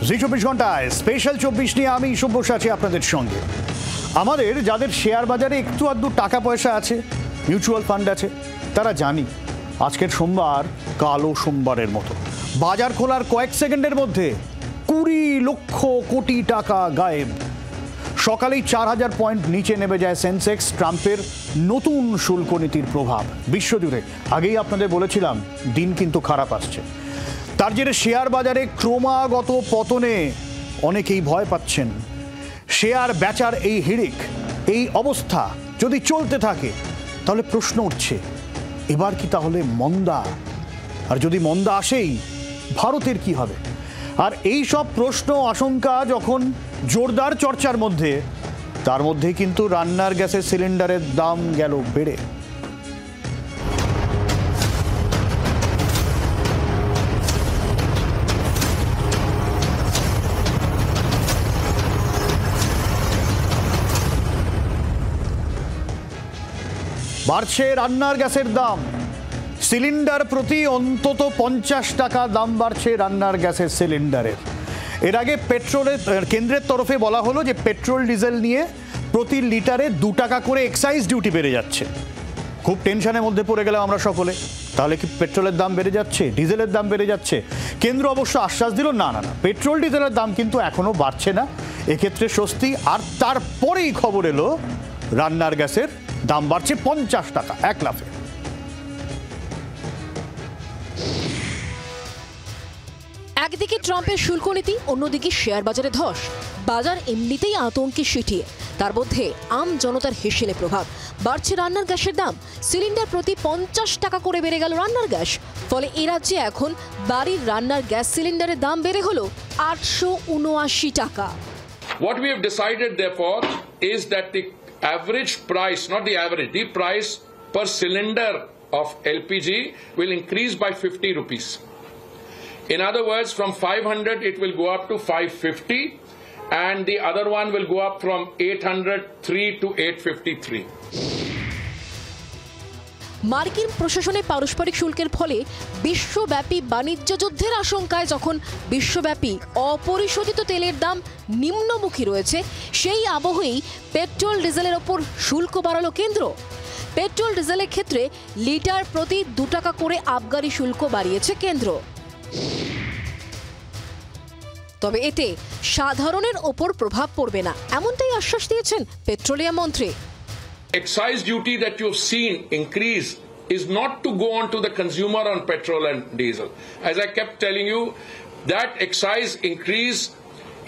জি 24 ঘন্টায় স্পেশাল 24 নিয়ে আমি সব্যসাচী আছি আপনাদের সঙ্গে। আমাদের যাদের শেয়ার বাজারে একটু আধটু টাকা পয়সা আছে, মিউচুয়াল ফান্ড আছে, তারা জানি আজকের সোমবার কালো সোমবারের মতো। বাজার খোলার কয়েক সেকেন্ডের মধ্যে 20 লক্ষ কোটি টাকা গায়েব। সকালেই 4000 পয়েন্ট নিচে নেমে যায় সেন্সেক্স। ট্রাম্পের নতুন শুল্ক নীতির প্রভাব বিশ্বজুড়ে। আগেই আপনাদের বলেছিলাম দিন কিন্তু খারাপ আসছে। তার জেরে শেয়ার বাজারে ক্রমাগত পতনে অনেকেই ভয় পাচ্ছেন। শেয়ার বেচার এই হিড়িক, এই অবস্থা যদি চলতে থাকে তাহলে প্রশ্ন উঠছে, এবার কি তাহলে মন্দা? আর যদি মন্দা আসেই, ভারতের কি হবে? আর এই সব প্রশ্ন আশঙ্কা যখন জোরদার চর্চার মধ্যে, তার মধ্যে কিন্তু রান্নার গ্যাসের সিলিন্ডারের দাম গেল বেড়ে। বাড়ছে রান্নার গ্যাসের দাম। সিলিন্ডার প্রতি অন্তত 50 টাকা দাম বাড়ছে রান্নার গ্যাসের সিলিন্ডারের। এর আগে পেট্রোলের কেন্দ্রের তরফে বলা হলো যে পেট্রোল ডিজেল নিয়ে প্রতি লিটারে 2 টাকা করে এক্সাইজ ডিউটি বেড়ে যাচ্ছে। খুব টেনশনের মধ্যে পড়ে গেলাম আমরা সকলে। তাহলে কি পেট্রোলের দাম বেড়ে যাচ্ছে, ডিজেলের দাম বেড়ে যাচ্ছে? কেন্দ্র অবশ্য আশ্বাস দিল, না না না, পেট্রোল ডিজেলের দাম কিন্তু এখনো বাড়ছে না, এক্ষেত্রে স্বস্তি। আর তারপরেই খবর এলো রান্নার গ্যাসের দাম বাড়ছে 50 টাকা এক লাফে। একদিকে ট্রাম্পের শুল্ক নীতি, অন্যদিকে শেয়ার বাজারে ধস। বাজার এমনিতেই আতঙ্কে সিটিয়ে, তার মধ্যে আম জনতার হেসেলে প্রভাব। বাড়ছে রান্নার গ্যাসের দাম। সিলিন্ডার প্রতি 50 টাকা করে বেড়ে গেল রান্নার গ্যাস। ফলে এ রাজ্যে এখন বাড়ির রান্নার গ্যাস সিলিন্ডারের দাম বেড়ে হলো 879 টাকা। What we have decided therefore is that the average price, not the average, the price per cylinder of LPG will increase by 50 rupees. In other words, from 500 it will go up to 550, and the other one will go up from 803 to 853. মার্কিন প্রশাসনের পারস্পরিক শুল্কের ফলে বিশ্বব্যাপী বাণিজ্য যুদ্ধের আশঙ্কায় যখন বিশ্বব্যাপী অপরিশোধিত তেলের দাম নিম্নমুখী রয়েছে, সেই আবহেই পেট্রোল ডিজেলের ওপর শুল্ক বাড়ালো কেন্দ্র। পেট্রোল ডিজেলের ক্ষেত্রে লিটার প্রতি 2 টাকা করে আবগারি শুল্ক বাড়িয়েছে কেন্দ্র। তবে এতে সাধারণের ওপর প্রভাব পড়বে না, এমনটাই আশ্বাস দিয়েছেন পেট্রোলিয়াম মন্ত্রী। Excise duty that you've seen increase is not to go on to the consumer on petrol and diesel. As I kept telling you, that excise increase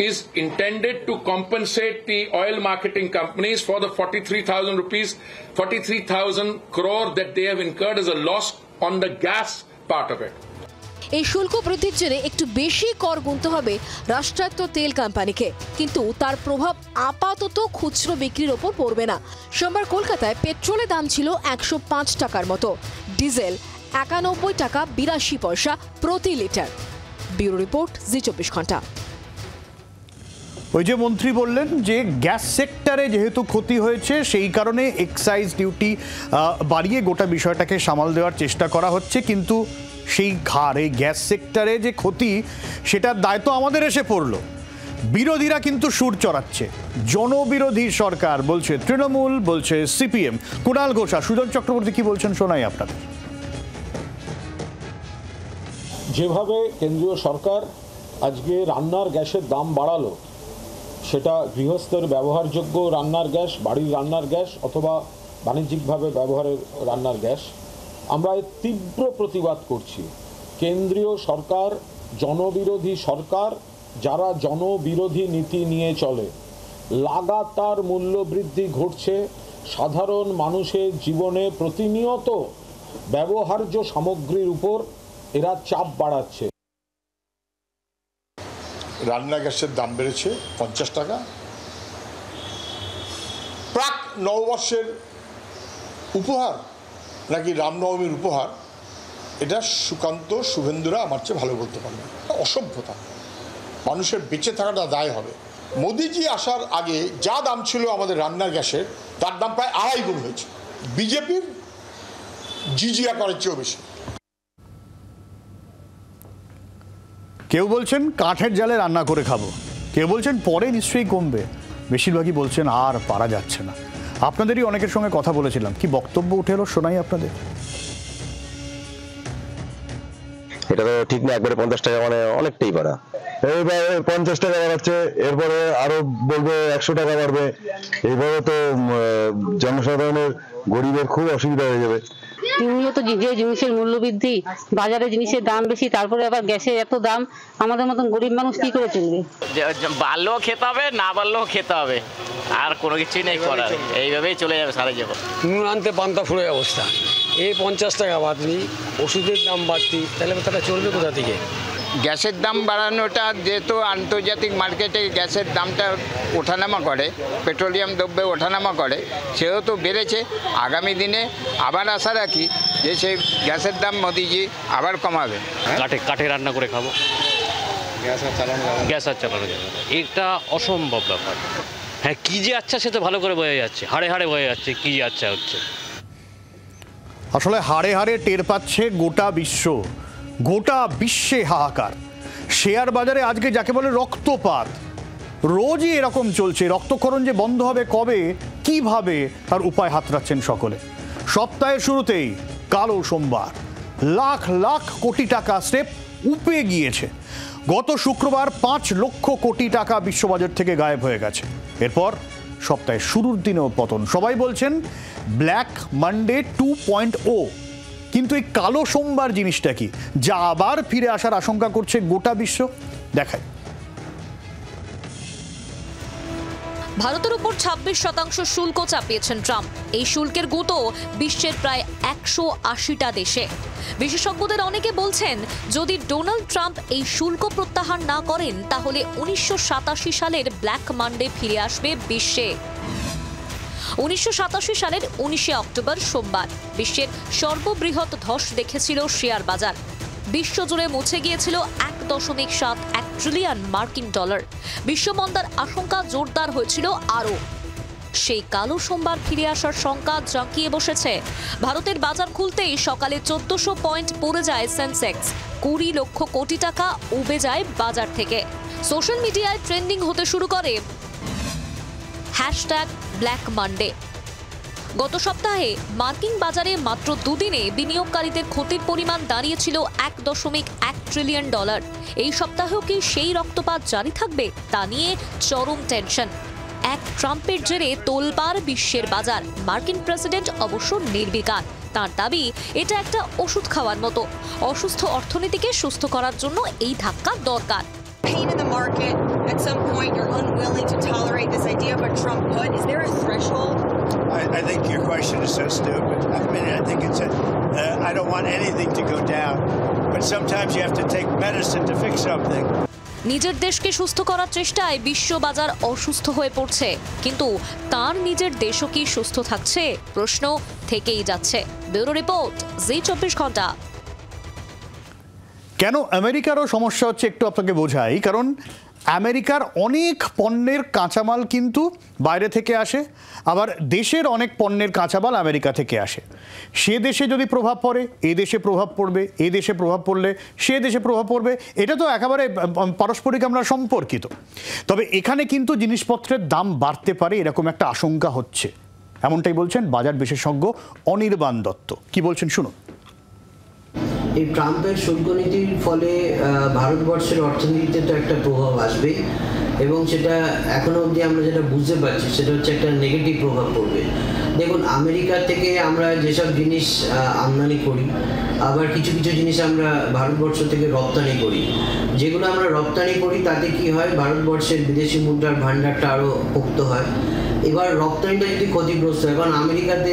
is intended to compensate the oil marketing companies for the 43,000 crore that they have incurred as a loss on the gas part of it. এই শুল্ক বৃদ্ধির জেরে একটু বেশি কর গুনতে হবে রাষ্ট্রায়ত্ত তেল কোম্পানিকে, কিন্তু তার প্রভাব আপাতত খুচরো বিক্রির ওপর পড়বে না। সোমবার কলকাতায় পেট্রোলের দাম ছিল 105 টাকার মতো, ডিজেল 91 টাকা 82 পয়সা প্রতি লিটার। ব্যুরো রিপোর্ট, জি 24 ঘন্টা। ওই যে মন্ত্রী বললেন যে গ্যাস সেক্টরে যেহেতু ক্ষতি হয়েছে, সেই কারণে এক্সাইজ ডিউটি বাড়িয়ে গোটা বিষয়টাকে সামাল দেওয়ার চেষ্টা করা হচ্ছে। কিন্তু সেই ঘাড়, এই গ্যাস সেক্টরে যে ক্ষতি, সেটার দায় তো আমাদের এসে পড়লো। বিরোধীরা কিন্তু সুর চড়াচ্ছে। জনবিরোধী সরকার বলছে তৃণমূল, বলছে সিপিএম। কুণাল ঘোষ, সুজন চক্রবর্তী কি বলছেন শোনাই আপনাদের। যেভাবে কেন্দ্রীয় সরকার আজকে রান্নার গ্যাসের দাম বাড়ালো, সেটা গৃহস্থের ব্যবহারযোগ্য রান্নার গ্যাস, বাড়ির রান্নার গ্যাস অথবা বাণিজ্যিকভাবে ব্যবহারের রান্নার গ্যাস, আমরা এর তীব্র প্রতিবাদ করছি। কেন্দ্রীয় সরকার জনবিরোধী সরকার, যারা জনবিরোধী নীতি নিয়ে চলে। লাগাতার মূল্য বৃদ্ধি ঘটছে, সাধারণ মানুষের জীবনে প্রতিনিয়ত ব্যবহার্য সামগ্রীর উপর এরা চাপ বাড়াচ্ছে। রান্না গ্যাসের দাম বেড়েছে 50 টাকা। প্রাক নববর্ষের উপহার নাকি রামনবমীর উপহার, এটা সুকান্ত শুভেন্দুরা আমার চেয়ে ভালো বলতে পারবে। অসভ্যতা, মানুষের বেঁচে থাকাটা দায় হবে। মোদিজি আসার আগে যা দাম ছিল আমাদের রান্নার গ্যাসের, তার দাম প্রায় 2.5 গুণ হয়েছে। বিজেপির জিজিয়া করার চেয়েও বেশি। কেউ বলছেন কাঠের জালে রান্না করে খাবো, কেউ বলছেন পরে নিশ্চয়ই কমবে, বেশিরভাগই বলছেন আর পারা যাচ্ছে না। আপনাদেরই অনেকের সঙ্গে কথা বলেছিলাম, কি বক্তব্য উঠে এলো শোনাই আপনাদের। এটা তো ঠিক না, একবারে 50 টাকা মানে অনেকটাই বাড়া। এইবার 50 টাকা বাড়াচ্ছে, এরপরে আরো বলবে 100 টাকা বাড়বে। এইভাবে তো জনসাধারণের গরিবের খুব অসুবিধা হয়ে যাবে। মূলত যে জিনিসের মূল্য বৃদ্ধি, বাজারে জিনিসের দাম বেশি, তারপরে আবার গ্যাসের এত দাম, আমাদের মতন গরিব মানুষ কি করে চলবে? বাড়লেও খেতে হবে, না বাড়লেও খেতে হবে, আর কোনো কিছুই নেই করার, এইভাবেই চলে যাবে সারা জীবন। নুন আনতে পান্তা ফুলের অবস্থা, এই 50 টাকা বাড়তি, ওষুধের দাম বাড়তি, তাহলে তারা চলবে কোথা থেকে? গ্যাসের দাম বাড়ানোটা যেহেতু আন্তর্জাতিক মার্কেটে গ্যাসের দামটা ওঠানামা করে, পেট্রোলিয়াম দ্রব্যে ওঠানামা করে, সেহেতু বেড়েছে। আগামী দিনে আবার আশা রাখি যে সেই গ্যাসের দাম মোদিজি আবার কমাবে। কাঠে রান্না করে খাবো, গ্যাস আর চালানো যাবে না, এটা অসম্ভব ব্যাপার। হ্যাঁ, কি যে আচ্ছা সে তো ভালো করে বোঝা যাচ্ছে, হাড়ে হাড়ে বোঝা যাচ্ছে কি যে আচ্ছা হচ্ছে। আসলে হাড়ে হাড়ে টের পাচ্ছে গোটা বিশ্ব, গোটা বিশ্বে হাহাকার। শেয়ার বাজারে আজকে যাকে বলে রক্তপাত, রোজই এরকম চলছে। রক্তক্ষরণ যে বন্ধ হবে কবে, কিভাবে, তার উপায় হাতড়াচ্ছেন সকলে। সপ্তাহের শুরুতেই কালো সোমবার, লাখ লাখ কোটি টাকা স্রেফ উপে গিয়েছে। গত শুক্রবার 5 লক্ষ কোটি টাকা বিশ্ববাজার থেকে গায়েব হয়ে গেছে। এরপর সপ্তাহের শুরুর দিনেও পতন। সবাই বলছেন ব্ল্যাক মানডে 2.0। কিন্তু এই কালো সোমবার জিনিসটা কি, যা আবার ফিরে আসার আশঙ্কা করছে গোটা বিশ্ব? দেখাই। ভারতের উপর 26% শুল্ক চাপিয়েছেন ট্রাম্প। এই শুল্কের গুঁতো বিশ্বের প্রায় 180টা দেশে। বিশেষজ্ঞদের অনেকে বলছেন, যদি ডোনাল্ড ট্রাম্প এই শুল্ক প্রত্যাহার না করেন, তাহলে 1987 সালের ব্ল্যাক মানডে ফিরে আসবে বিশ্বে। 1987 সালের 19 অক্টোবর সোমবার বিশ্বের সর্ববৃহৎ ধস দেখেছিল শেয়ার বাজার। বিশ্বজুড়ে মুছে গিয়েছিল 1.71 ট্রিলিয়ন মার্কিন ডলার। বিশ্বমন্দার আশঙ্কা জোরদার হয়েছিল আরও। সেই কালো সোমবার ফিরে আসার শঙ্কা জাঁকিয়ে বসেছে। ভারতের বাজার খুলতেই সকালে 1400 পয়েন্ট পড়ে যায় সেন্সেক্স। 20 লক্ষ কোটি টাকা উবে যায় বাজার থেকে। সোশ্যাল মিডিয়ায় ট্রেন্ডিং হতে শুরু করে ব্ল্যাক মানডে। গত সপ্তাহে মার্কিন বাজারে মাত্র দুদিনে বিনিয়োগকারীদের ক্ষতির পরিমাণ দাঁড়িয়েছিল 1.1 ট্রিলিয়ন ডলার। এই সপ্তাহেও কি সেই রক্তপাত জারি থাকবে, তা নিয়ে চরম টেনশন। এক ট্রাম্পের জেরে তোলপাড় বিশ্বের বাজার। মার্কিন প্রেসিডেন্ট অবশ্য নির্বিকার। তার দাবি, এটা একটা ওষুধ খাওয়ার মতো। অসুস্থ অর্থনীতিকে সুস্থ করার জন্য এই ধাক্কা দরকার। Pain in the market. At some point, you're unwilling to tolerate this idea of a Trump put. Is there a threshold? I think your question is so stupid. I mean, I think it's I don't want anything to go down, but sometimes you have to take medicine to fix something. নিজের দেশকে সুস্থ করার চেষ্টায় বিশ্ব বাজার অসুস্থ হয়ে পড়ছে, কিন্তু তার নিজের দেশও কি সুস্থ থাকছে? প্রশ্ন থেকেই যাচ্ছে। ব্যুরো রিপোর্ট, জি24 ঘন্টা। কেন আমেরিকারও সমস্যা হচ্ছে একটু আপনাকে বোঝাই। কারণ আমেরিকার অনেক পণ্যের কাঁচামাল কিন্তু বাইরে থেকে আসে, আবার দেশের অনেক পণ্যের কাঁচামাল আমেরিকা থেকে আসে। সে দেশে যদি প্রভাব পড়ে, এ দেশে প্রভাব পড়বে, এ দেশে প্রভাব পড়লে সে দেশে প্রভাব পড়বে। এটা তো একেবারে পারস্পরিক আমরা সম্পর্কিত। তবে এখানে কিন্তু জিনিসপত্রের দাম বাড়তে পারে, এরকম একটা আশঙ্কা হচ্ছে। এমনটাই বলছেন বাজার বিশেষজ্ঞ অনির্বাণ দত্ত। কি বলছেন শুনুন। এই ট্রাম্পের শুল্ক নীতির ফলে ভারতবর্ষের অর্থনীতিতে তো একটা প্রভাব আসবে, এবং সেটা এখনো অবধি আমরা যেটা বুঝতে পারছি সেটা হচ্ছে একটা নেগেটিভ প্রভাব পড়বে। দেখুন, আমেরিকা থেকে আমরা যেসব জিনিস আমদানি করি, আবার কিছু কিছু জিনিস আমরা ভারতবর্ষ থেকে রপ্তানি করি। যেগুলো আমরা রপ্তানি করি তাতে কি হয়, ভারতবর্ষের বিদেশি মুদ্রার ভাণ্ডারটা আরও পোক্ত হয়। এবার রপ্তানিটা যদি ক্ষতিগ্রস্ত হয়, কারণ আমেরিকাতে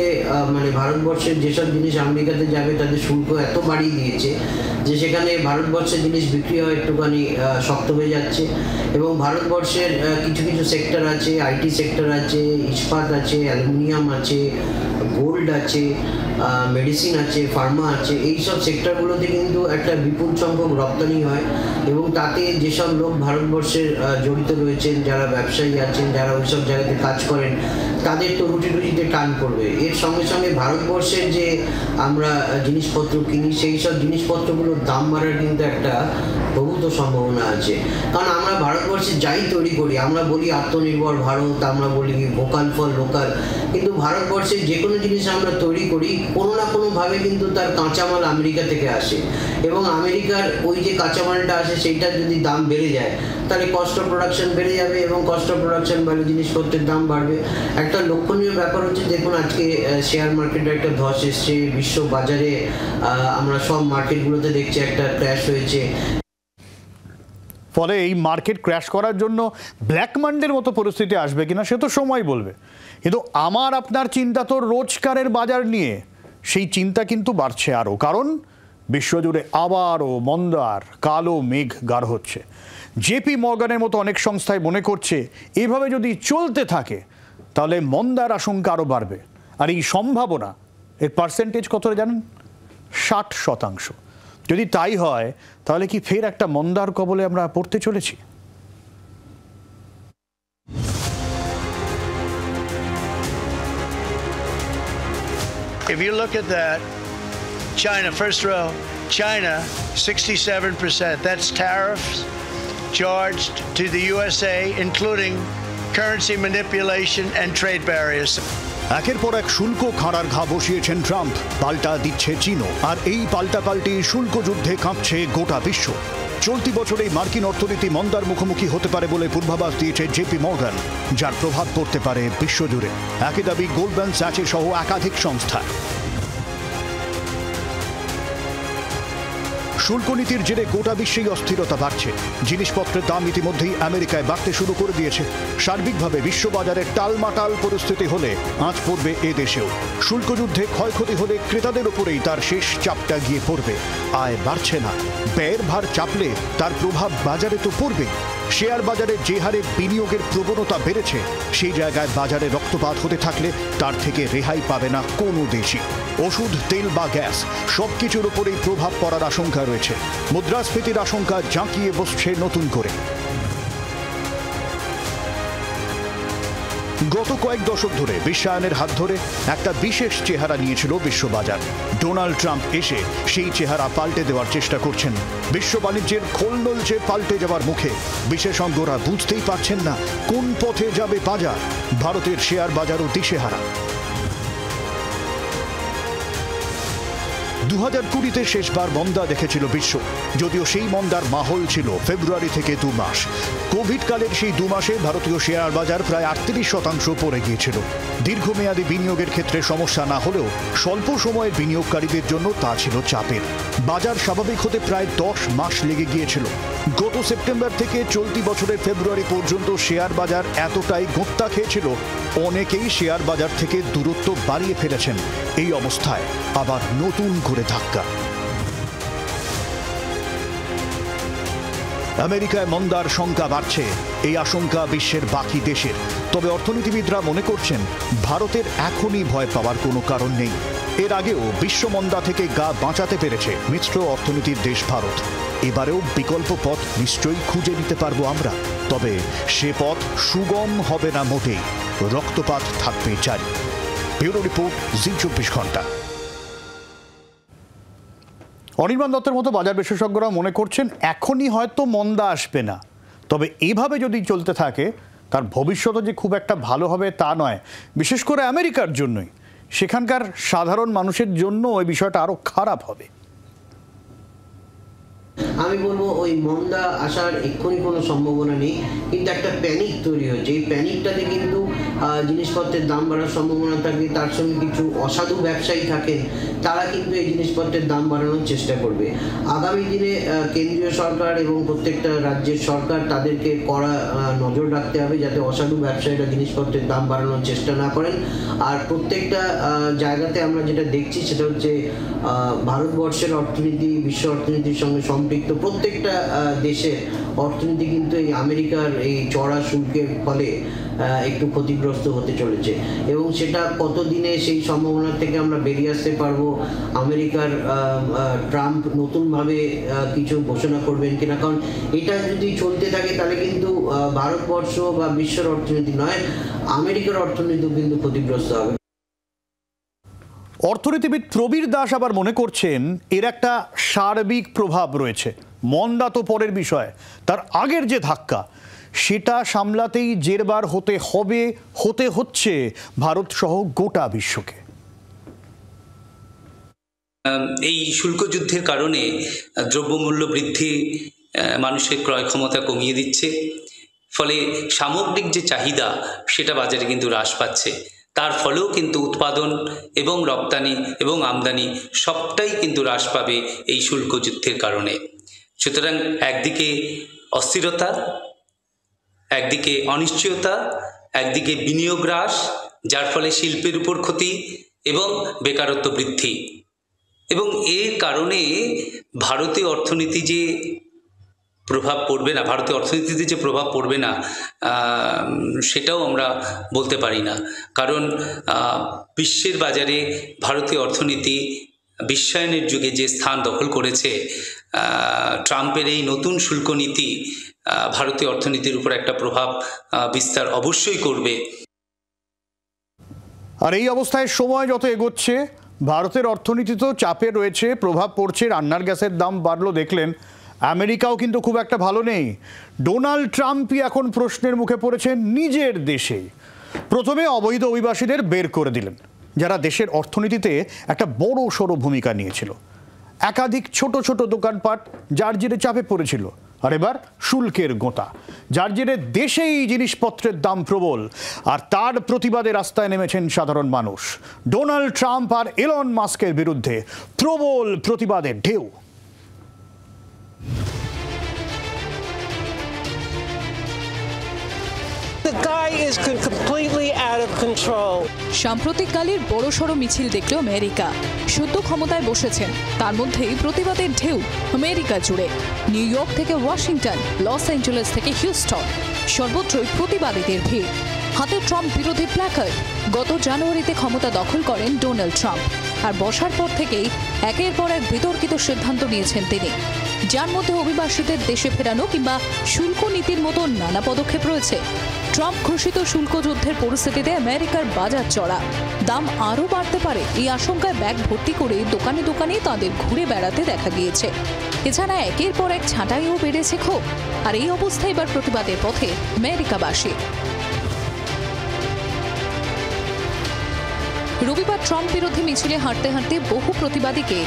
মানে ভারতবর্ষের যেসব জিনিস আমেরিকাতে যাবে তাদের শুল্ক এত বাড়িয়ে দিয়েছে যে সেখানে ভারতবর্ষের জিনিস বিক্রি হয় একটুখানি শক্ত হয়ে যাচ্ছে। এবং ভারতবর্ষের কিছু কিছু সেক্টর আছে, আইটি সেক্টর আছে, ইস্পাত আছে, অ্যালুমিনিয়াম আছে, গোল্ড আছে, মেডিসিন আছে, ফার্মা আছে, এই সব সেক্টরগুলোতে কিন্তু একটা বিপুল সংখ্যক রপ্তানি হয় এবং তাতে যেসব লোক ভারতবর্ষের জড়িত রয়েছেন, যারা ব্যবসায়ী আছেন, যারা ওইসব জায়গাতে কাজ করেন, তাদের তো রুটিতে টান পড়বে। এর সঙ্গে সঙ্গে ভারতবর্ষের যে আমরা জিনিসপত্র কিনি, সেই সব জিনিসপত্রগুলোর দাম বাড়ার কিন্তু একটা বহুত সম্ভাবনা আছে। কারণ আমরা ভারতবর্ষে যাই তৈরি করি, আমরা বলি আত্মনির্ভর ভারত, আমরা বলি ভোকাল ফর লোকাল, কিন্তু ভারতবর্ষে যে কোনো জিনিস আমরা তৈরি করি কোনো না কোনোভাবে কিন্তু তার কাঁচামাল আমেরিকা থেকে আসে এবং আমেরিকার ওই যে কাঁচামালটা আসে সেইটার যদি দাম বেড়ে যায় তাহলে কস্ট অফ প্রোডাকশন বেড়ে যাবে এবং কস্ট অফ প্রোডাকশন বাড়লে জিনিসপত্রের দাম বাড়বে। একটা লক্ষণীয় ব্যাপার হচ্ছে দেখুন আজকে শেয়ার মার্কেটে একটা ধস এসছে, বিশ্ব বাজারে আমরা সব মার্কেটগুলোতে দেখছি একটা ক্র্যাশ হয়েছে। ফলে এই মার্কেট ক্র্যাশ করার জন্য ব্ল্যাক মান্ডের মতো পরিস্থিতি আসবে কিনা সে তো সময় বলবে, কিন্তু আমার আপনার চিন্তা তো রোজকারের বাজার নিয়ে, সেই চিন্তা কিন্তু বাড়ছে আরও, কারণ বিশ্বজুড়ে আবারও মন্দার কালো মেঘ গাঢ় হচ্ছে। জেপি মর্গানের মতো অনেক সংস্থায় মনে করছে এভাবে যদি চলতে থাকে তাহলে মন্দার আশঙ্কা আরও বাড়বে। আর এই সম্ভাবনা এর পার্সেন্টেজ কত জানেন? 60%। যদি তাই হয় তাহলে কি ফের একটা মন্দার কবলে আমরা পড়তে চলেছি? If you look at that, China, first row, China, 67%. That's tariffs charged to the USA, including currency manipulation and trade barriers. একের পর এক শুল্ক খাঁড়ার ঘা বসিয়েছেন ট্রাম্প, পাল্টা দিচ্ছে চীনও, আর এই পাল্টাপাল্টি শুল্ক যুদ্ধে কাঁপছে গোটা বিশ্ব। চলতি বছরেই মার্কিন অর্থনীতি মন্দার মুখোমুখি হতে পারে বলে পূর্বাভাস দিয়েছে জেপি মর্গান, যার প্রভাব পড়তে পারে বিশ্বজুড়ে। একই দাবি গোল্ডম্যান স্যাচে সহ একাধিক সংস্থা। শুল্ক নীতির জেরে গোটা বিশ্বেই অস্থিরতা বাড়ছে। জিনিসপত্রের দাম ইতিমধ্যেই আমেরিকায় বাড়তে শুরু করে দিয়েছে। সার্বিকভাবে বিশ্ববাজারে টালমাটাল পরিস্থিতি হলে আঁচ পড়বে এ দেশেও। শুল্ক যুদ্ধে ক্ষয়ক্ষতি হলে ক্রেতাদের উপরেই তার শেষ চাপটা গিয়ে পড়বে। আয় বাড়ছে না, ব্যয়ের ভার চাপলে তার প্রভাব বাজারে তো পড়বেই। শেয়ার বাজারে যে হারে বিনিয়োগের প্রবণতা বেড়েছে, সেই জায়গায় বাজারে রক্তপাত হতে থাকলে তার থেকে রেহাই পাবে না কোনো দেশই। ওষুধ, তেল বা গ্যাস সবকিছুর উপরেই প্রভাব পড়ার আশঙ্কা রয়েছে। মুদ্রাস্ফীতির আশঙ্কা জাঁকিয়ে বসছে নতুন করে। গত কয়েক দশক ধরে বিশ্বায়নের হাত ধরে একটা বিশেষ চেহারা নিয়েছিল বিশ্ববাজার। ডোনাল্ড ট্রাম্প এসে সেই চেহারা পাল্টে দেওয়ার চেষ্টা করছেন। বিশ্ব বাণিজ্যের খোলনলচে পাল্টে যাওয়ার মুখে বিশেষজ্ঞরা বুঝতেই পারছেন না কোন পথে যাবে বাজার। ভারতের শেয়ার বাজারও দিশেহারা। 2020-তে শেষবার মন্দা দেখেছিল বিশ্ব, যদিও সেই মন্দার মাহল ছিল ফেব্রুয়ারি থেকে 2 মাস। কোভিডকালের সেই 2 মাসে ভারতীয় শেয়ার বাজার প্রায় 38% পড়ে গিয়েছিল। দীর্ঘমেয়াদী বিনিয়োগের ক্ষেত্রে সমস্যা না হলেও স্বল্প সময়ের বিনিয়োগকারীদের জন্য তা ছিল চাপের। বাজার স্বাভাবিক হতে প্রায় 10 মাস লেগে গিয়েছিল। গত সেপ্টেম্বর থেকে চলতি বছরের ফেব্রুয়ারি পর্যন্ত শেয়ার বাজার এতটাই গোঁত্তা খেয়েছিল, অনেকেই শেয়ার বাজার থেকে দূরত্ব বাড়িয়ে ফেলেছেন। এই অবস্থায় আবার নতুন করে ধাক্কা। আমেরিকায় মন্দার শঙ্কা বাড়ছে, এই আশঙ্কা বিশ্বের বাকি দেশের। তবে অর্থনীতিবিদরা মনে করছেন ভারতের এখনই ভয় পাওয়ার কোনো কারণ নেই। এর আগেও বিশ্ব মন্দা থেকে গা বাঁচাতে পেরেছে মিশ্র অর্থনীতির দেশ ভারত। এবারেও বিকল্প পথ নিশ্চয়ই খুঁজে নিতে পারবো আমরা, তবে সে পথ সুগম হবে না মোটেই। রক্তপাত থাকবে জারি। ব্যুরো রিপোর্ট, জি 24 ঘন্টা। অনির্বাণ দত্তের মতো বাজার বিশেষজ্ঞরা মনে করছেন এখনই হয়তো মন্দা আসবে না, তবে এভাবে যদি চলতে থাকে তার ভবিষ্যৎ যে খুব একটা ভালো হবে তা নয়। বিশেষ করে আমেরিকার জন্যই, সেখানকার সাধারণ মানুষের জন্য ওই বিষয়টা আরো খারাপ হবে। আমি বলবো ওই মন্দা আসার এক্ষুনি কোনো সম্ভাবনা নেই, কিন্তু একটা প্যানিক তৈরি হয়েছে। এই প্যানিকটাতে কিন্তু জিনিসপত্রের দাম বাড়ার সম্ভাবনা থাকে। তার সঙ্গে কিছু অসাধু ব্যবসায়ী থাকেন, তারা কিন্তু এই জিনিসপত্রের দাম বাড়ানোর চেষ্টা করবে। আগামী দিনে কেন্দ্রীয় সরকার এবং প্রত্যেকটা রাজ্যের সরকার তাদেরকে কড়া নজর রাখতে হবে যাতে অসাধু ব্যবসায়ীরা জিনিসপত্রের দাম বাড়ানোর চেষ্টা না করেন। আর প্রত্যেকটা জায়গাতে আমরা যেটা দেখছি সেটা হচ্ছে ভারতবর্ষের অর্থনীতি বিশ্ব অর্থনীতির সঙ্গে সম্পৃক্ত। প্রত্যেকটা দেশের অর্থনীতি কিন্তু এই আমেরিকার এই চড়া শুল্কের ফলে একটু ক্ষতিগ্রস্ত হতে চলেছে এবং সেটা কতদিনে সেই সম্ভাবনা থেকে আমরা বেরিয়ে আসতে পারবো, আমেরিকার ট্রাম্প নতুনভাবে কিছু ঘোষণা করবেন কিনা, কারণ এটা যদি চলতে থাকে তাহলে কিন্তু ভারতবর্ষ বা বিশ্বের অর্থনীতি নয়, আমেরিকার অর্থনীতিও কিন্তু ক্ষতিগ্রস্ত হবে। অর্থনীতিবিদ প্রবীর দাস আবার মনে করছেন এর একটা সার্বিক প্রভাব রয়েছে। মন্দা তো পরের বিষয়, তার আগের যে ধাক্কা সেটা সামলাতেই জেরবার হতে হচ্ছে ভারত সহ গোটা বিশ্বকে। এই শুল্ক যুদ্ধের কারণে দ্রব্যমূল্য বৃদ্ধি মানুষের ক্রয় ক্ষমতা কমিয়ে দিচ্ছে, ফলে সামগ্রিক যে চাহিদা সেটা বাজারে কিন্তু হ্রাস পাচ্ছে। তার ফলেও কিন্তু উৎপাদন এবং রপ্তানি এবং আমদানি সবটাই কিন্তু হ্রাস পাবে এই শুল্ক যুদ্ধের কারণে। সুতরাং একদিকে অস্থিরতা, একদিকে অনিশ্চয়তা, একদিকে বিনিয়োগ হ্রাস, যার ফলে শিল্পের উপর ক্ষতি এবং বেকারত্ব বৃদ্ধি, এবং এর কারণে ভারতীয় অর্থনীতি যে প্রভাব পড়বে না, ভারতীয় অর্থনীতিতে যে প্রভাব পড়বে না সেটাও আমরা বলতে পারি না। কারণ বিশ্বের বাজারে ভারতীয় অর্থনীতি বিশ্বায়নের যুগে যে স্থান দখল করেছে, ট্রাম্পের এই নতুন শুল্ক নীতি ভারতীয় অর্থনীতির উপর একটা প্রভাব বিস্তার অবশ্যই করবে। আর এই অবস্থায় সময় যত এগোচ্ছে ভারতের অর্থনীতি তো চাপে রয়েছে, প্রভাব পড়ছে। রান্নার গ্যাসের দাম বাড়লো দেখলেন, আমেরিকাও কিন্তু খুব একটা ভালো নেই। ডোনাল্ড ট্রাম্পই এখন প্রশ্নের মুখে পড়েছেন নিজের দেশেই। প্রথমে অবৈধ অভিবাসীদের বের করে দিলেন, যারা দেশের অর্থনীতিতে একটা বড় সড়ো ভূমিকা নিয়েছিল। একাধিক ছোট ছোট দোকানপাট যার জেরে চাপে পড়েছিল। আর এবার শুল্কের গোঁতা, যার জেরে দেশেই জিনিসপত্রের দাম প্রবল। আর তার প্রতিবাদে রাস্তায় নেমেছেন সাধারণ মানুষ। ডোনাল্ড ট্রাম্প আর এলন মাস্কের বিরুদ্ধে প্রবল প্রতিবাদের ঢেউ। The guy is completely out of control. সাম্প্রতিককালের বড়সড় মিছিল দেখল আমেরিকা। সদ্য ক্ষমতায় বসেছেন, তার মধ্যেই প্রতিবাদের ঢেউ আমেরিকা জুড়ে। নিউ ইয়র্ক থেকে ওয়াশিংটন, লস অ্যাঞ্জেলেস থেকে হিউস্টন, সর্বত্রই প্রতিবাদীদের ভিড়। হাতে ট্রাম্প বিরোধী প্ল্যাকার্ড। গত জানুয়ারিতে ক্ষমতা দখল করেন ডোনাল্ড ট্রাম্প, আর বসার পর থেকেই একের পর এক বিতর্কিত সিদ্ধান্ত নিয়েছেন তিনি, যার মধ্যে অভিবাসীদের দেশে ফেরানো কিংবা শুল্ক নীতির মতো নানা পদক্ষেপ রয়েছে। ট্রাম্প ঘোষিত শুল্ক যুদ্ধের পরিস্থিতিতে আমেরিকার বাজার চড়া, দাম আরও বাড়তে পারে এই আশঙ্কায় ব্যাগ ভর্তি করে দোকানে দোকানে তাদের ঘুরে বেড়াতে দেখা গিয়েছে। এছাড়া একের পর এক ছাঁটাইও বেড়েছে ক্ষোভ। আর এই অবস্থায় এবার প্রতিবাদের পথে আমেরিকাবাসী। রবিবার ট্রাম্প বিরোধী মিছিলে হাঁটতে হাঁটতে বহু প্রতিবাদীকে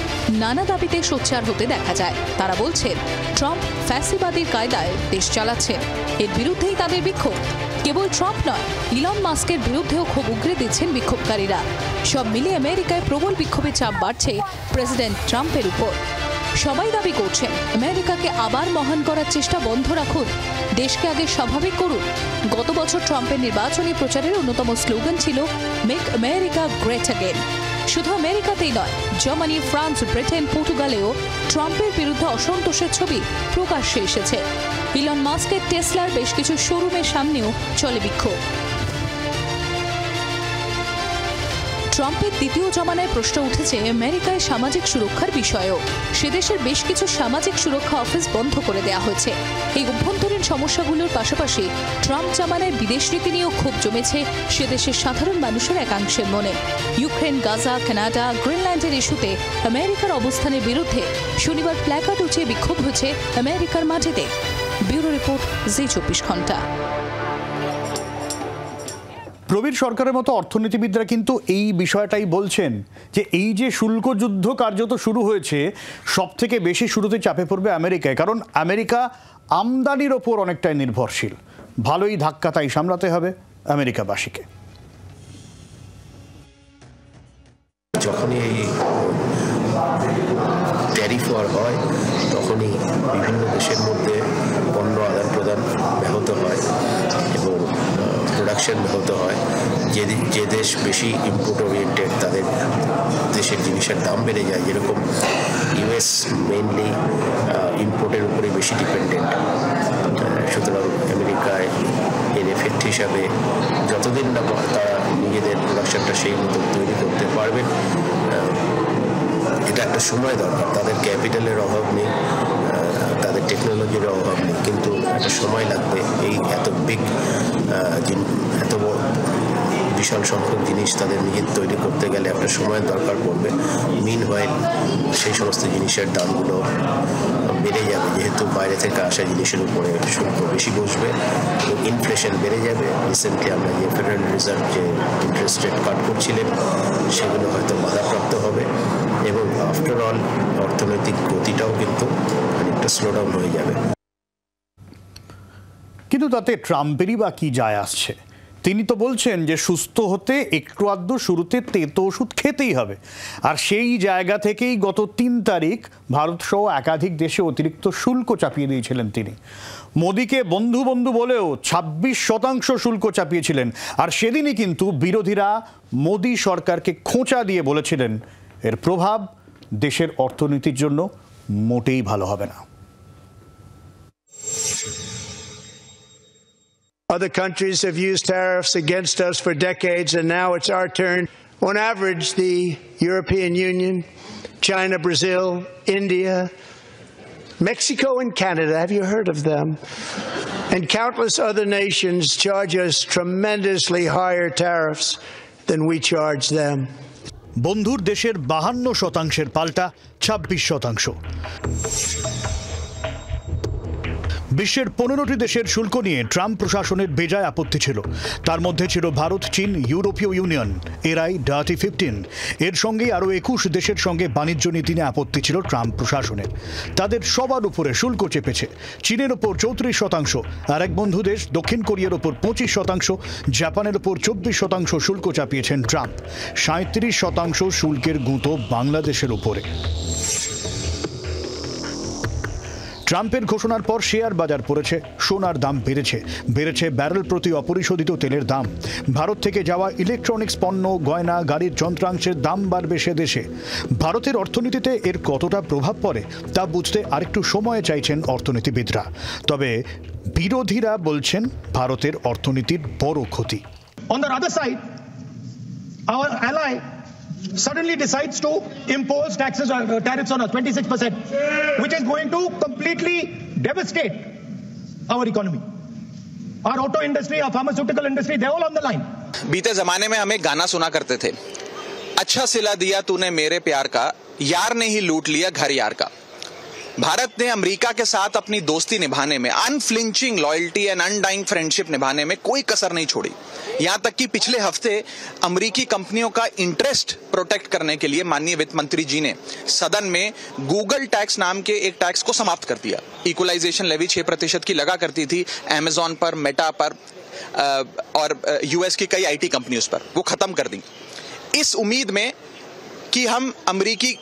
নানা দাবিতে সোচ্চার হতে দেখা যায়। তারা বলছেন ট্রাম্প ফ্যাসিবাদীর কায়দায় দেশ চালাচ্ছেন, এর বিরুদ্ধেই তাদের বিক্ষোভ। কেবল ট্রাম্প নয়, ইলন মাস্কের বিরুদ্ধেও ক্ষোভ উগরে দিচ্ছেন বিক্ষোভকারীরা। সব মিলিয়ে আমেরিকায় প্রবল বিক্ষোভের চাপ বাড়ছে প্রেসিডেন্ট ট্রাম্পের উপর। সবাই দাবি করছেন আমেরিকাকে আবার মহান করার চেষ্টা বন্ধ রাখুন, দেশকে আগে স্বাভাবিক করুন। গত বছর ট্রাম্পের নির্বাচনী প্রচারের অন্যতম স্লোগান ছিল মেক আমেরিকা গ্রেট অ্যাগেন। শুধু আমেরিকাতেই নয়, জার্মানি, ফ্রান্স, ব্রিটেন, পর্তুগালেও ট্রাম্পের বিরুদ্ধে অসন্তোষের ছবি প্রকাশ্যে এসেছে। ইলন মাস্কের টেসলার বেশ কিছু শোরুমের সামনেও চলে বিক্ষোভ। ট্রাম্পের দ্বিতীয় জমানায় প্রশ্ন উঠেছে আমেরিকায় সামাজিক সুরক্ষার বিষয়েও। সে দেশের বেশ কিছু সামাজিক সুরক্ষা অফিস বন্ধ করে দেওয়া হয়েছে। এই অভ্যন্তরীণ সমস্যাগুলোর পাশাপাশি ট্রাম্প জামানায় বিদেশ নীতি নিয়েও ক্ষোভ জমেছে সে দেশের সাধারণ মানুষের একাংশের মনে। ইউক্রেন, গাজা, কানাডা, গ্রিনল্যান্ডের ইস্যুতে আমেরিকার অবস্থানের বিরুদ্ধে শনিবার প্ল্যাকার্ড উঠিয়ে বিক্ষোভ হয়েছে আমেরিকার মাটিতে। ব্যুরো রিপোর্ট, জি24 ঘন্টা। প্রবীর সরকারের মতো অর্থনীতিবিদরা কিন্তু এই বিষয়টাই বলছেন যে এই যে শুল্ক যুদ্ধ কার্যত শুরু হয়েছে, সব থেকে বেশি শুরুতে চাপে পড়বে আমেরিকায়। কারণ আমেরিকা আমদানির ওপর অনেকটাই নির্ভরশীল। ভালোই ধাক্কা তাই সামলাতে হবে আমেরিকাবাসীকে। যখনই এই ট্যারিফ হয় তখনই বিভিন্ন দেশের মধ্যে পণ্য আদান প্রদান ব্যাহত হয় এবং প্রোডাকশন ব্যাহত হয়। যে দেশ বেশি ইম্পোর্ট ওরিয়েন্টেড তাদের দেশের জিনিসের দাম বেড়ে যায়। যেরকম ইউএস মেইনলি ইম্পোর্টের উপরে বেশি ডিপেন্ডেন্ট, সুতরাং আমেরিকায় এর এফেক্ট হিসাবে যতদিন না তারা নিজেদের প্রোডাকশনটা সেই মতো তৈরি করতে পারবেন, এটা একটা সময় দরকার। তাদের ক্যাপিটালের অভাব নেই, তাদের টেকনোলজির অভাব নেই, কিন্তু একটা সময় লাগবে। এই এত বিশাল সংখ্যক জিনিস তাদের নিজের তৈরি করতে গেলে একটা সময় দরকার পড়বে। মিনওয়াইল সেই সমস্ত জিনিসের দামগুলো বেড়ে যাবে, যেহেতু বাইরে থেকে আসা জিনিসের উপরে শুল্ক বেশি বসবে এবং ইনফ্লেশন বেড়ে যাবে। রিসেন্টলি আমরা যে ফেডারেল রিজার্ভ যে ইন্টারেস্ট রেট কাট করছিলেন সেগুলো হয়তো বাধাপ্রাপ্ত হবে এবং আফটার অল অর্থনৈতিক গতিটাও কিন্তু অনেকটা স্লোডাউন হয়ে যাবে। কিন্তু তাতে ট্রাম্পেরই বা কি যায় আসছে? তিনি তো বলছেন যে সুস্থ হতে একটু আধটু শুরুতে তেতো ওষুধ খেতেই হবে, আর সেই জায়গা থেকেই গত 3 তারিখ ভারতসহ একাধিক দেশে অতিরিক্ত শুল্ক চাপিয়ে দিয়েছিলেন তিনি। মোদিকে বন্ধু বন্ধু বলেও 26% শুল্ক চাপিয়েছিলেন, আর সেদিনই কিন্তু বিরোধীরা মোদি সরকারকে খোঁচা দিয়ে বলেছিলেন এর প্রভাব দেশের অর্থনীতির জন্য মোটেই ভালো হবে না। Other countries have used tariffs against us for decades, and now it's our turn. On average, the European Union, China, Brazil, India, Mexico, and Canada, have you heard of them? And countless other nations charge us tremendously higher tariffs than we charge them. বন্ধুর দেশের 52% পাল্টা 26%। বিশ্বের 15টি দেশের শুল্ক নিয়ে Trump প্রশাসনের বেজায় আপত্তি ছিল। তার মধ্যে ছিল ভারত, চীন, ইউরোপীয় ইউনিয়ন, এরাই ডার্টি 15। এর সঙ্গেই আরও 21 দেশের সঙ্গে বাণিজ্য নীতি নিয়ে আপত্তি ছিল ট্রাম্প প্রশাসনের। তাদের সবার উপরে শুল্ক চেপেছে। চীনের ওপর 34%, আর এক বন্ধু দেশ দক্ষিণ কোরিয়ার ওপর 25%, জাপানের ওপর 24% শুল্ক চাপিয়েছেন ট্রাম্প। 37% শুল্কের গুঁতো বাংলাদেশের উপরে। ট্রাম্পের ঘোষণার পর শেয়ার বাজার পড়েছে, সোনার দাম বেড়েছে ব্যারেল প্রতি অপরিশোধিত তেলের দাম। ভারত থেকে যাওয়া ইলেকট্রনিক্স পণ্য, গয়না, গাড়ির যন্ত্রাংশের দাম বাড়বে সে দেশে। ভারতের অর্থনীতিতে এর কতটা প্রভাব পড়ে তা বুঝতে আরেকটু সময় চাইছেন অর্থনীতিবিদরা। তবে বিরোধীরা বলছেন ভারতের অর্থনীতির বড় ক্ষতি। On the other side, our ally suddenly decides to impose tariffs on us, 26%, which is going to completely devastate our economy. Our auto industry, our pharmaceutical industry, they're all on the line. बीते जमाने में हम एक गाना सुना करते थे, अच्छा सिला दिया तूने मेरे प्यार का, यार ने ही लूट लिया घर यार का। भारत ने अमेरिका के साथ अपनी दोस्ती निभाने में, unflinching loyalty and undying friendship निभाने में कोई कसर नहीं छोड़ी। यहां तक कि पिछले हफ्ते अमेरिकी कंपनियों का इंटरेस्ट प्रोटेक्ट करने के लिए माननीय वित्त मंत्री जी ने सदन में गूगल टैक्स नाम के एक टैक्स को समाप्त कर दिया। इक्वलाइजेशन लेवी 6% की लगा करती थी अमेजॉन पर, मेटा पर और यूएस की कई आईटी कंपनियों पर, वो खत्म कर दी इस उम्मीद में कि हम अमेरिकी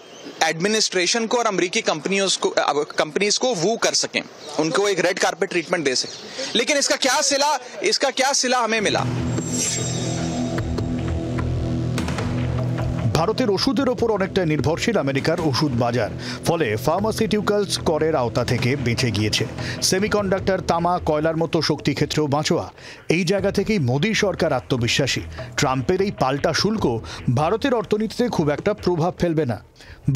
एडमिनिस्ट्रेशन को और अमेरिकी कंपनीज को वू कर सकें, उनको एक रेड कार्पेट ट्रीटमेंट दे सकें। लेकिन इसका क्या सिला हमें मिला? ভারতের ওষুধের ওপর অনেকটা নির্ভরশীল আমেরিকার ওষুধ বাজার, ফলে ফার্মাসিউটিক্যালস করের আওতা থেকে বেঁচে গিয়েছে। সেমিকন্ডাক্টর, তামা, কয়লার মতো শক্তি ক্ষেত্রেও বাঁচোয়া। এই জায়গা থেকেই মোদী সরকার আত্মবিশ্বাসী ট্রাম্পের এই পাল্টা শুল্ক ভারতের অর্থনীতিতে খুব একটা প্রভাব ফেলবে না,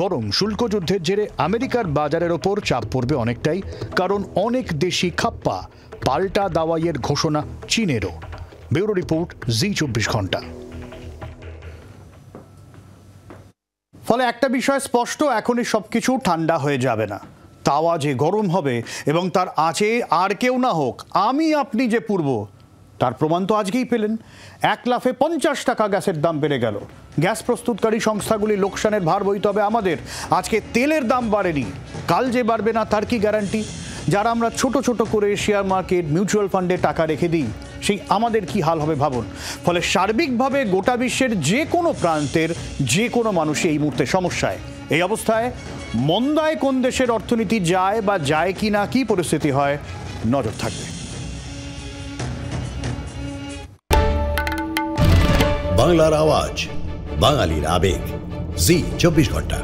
বরং শুল্ক যুদ্ধের জেরে আমেরিকার বাজারের ওপর চাপ পড়বে অনেকটাই, কারণ অনেক দেশি খাপ্পা। পাল্টা দাওয়াইয়ের ঘোষণা চীনেরও। ব্যুরো রিপোর্ট, জি24 ঘন্টা। ফলে একটা বিষয় স্পষ্ট, এখনই সবকিছু ঠান্ডা হয়ে যাবে না। তাওয়া যে গরম হবে এবং তার আঁচে আর কেউ না হোক আমি আপনি যে পূর্ব, তার প্রমাণ তো আজকেই পেলেন। 1 লাফে 50 টাকা গ্যাসের দাম বেড়ে গেল। গ্যাস প্রস্তুতকারী সংস্থাগুলি লোকসানের ভার বইতে হবে আমাদের। আজকে তেলের দাম বাড়েনি, কাল যে বাড়বে না তার কি গ্যারান্টি? যারা আমরা ছোট ছোট করে শেয়ার মার্কেট, মিউচুয়াল ফান্ডে টাকা রেখে দিই, সেই আমাদের কি হাল হবে ভাবুন। ফলে সার্বিকভাবে গোটা বিশ্বের যে কোনো প্রান্তের যে কোনো মানুষই এই মুহূর্তে সমস্যায়। এই অবস্থায় মন্দায় কোন দেশের অর্থনীতি যায় বা যায় কি না, কি পরিস্থিতি হয়, নজর থাকবে। বাংলার আওয়াজ, বাঙালির আবেগ, জি24 ঘন্টা।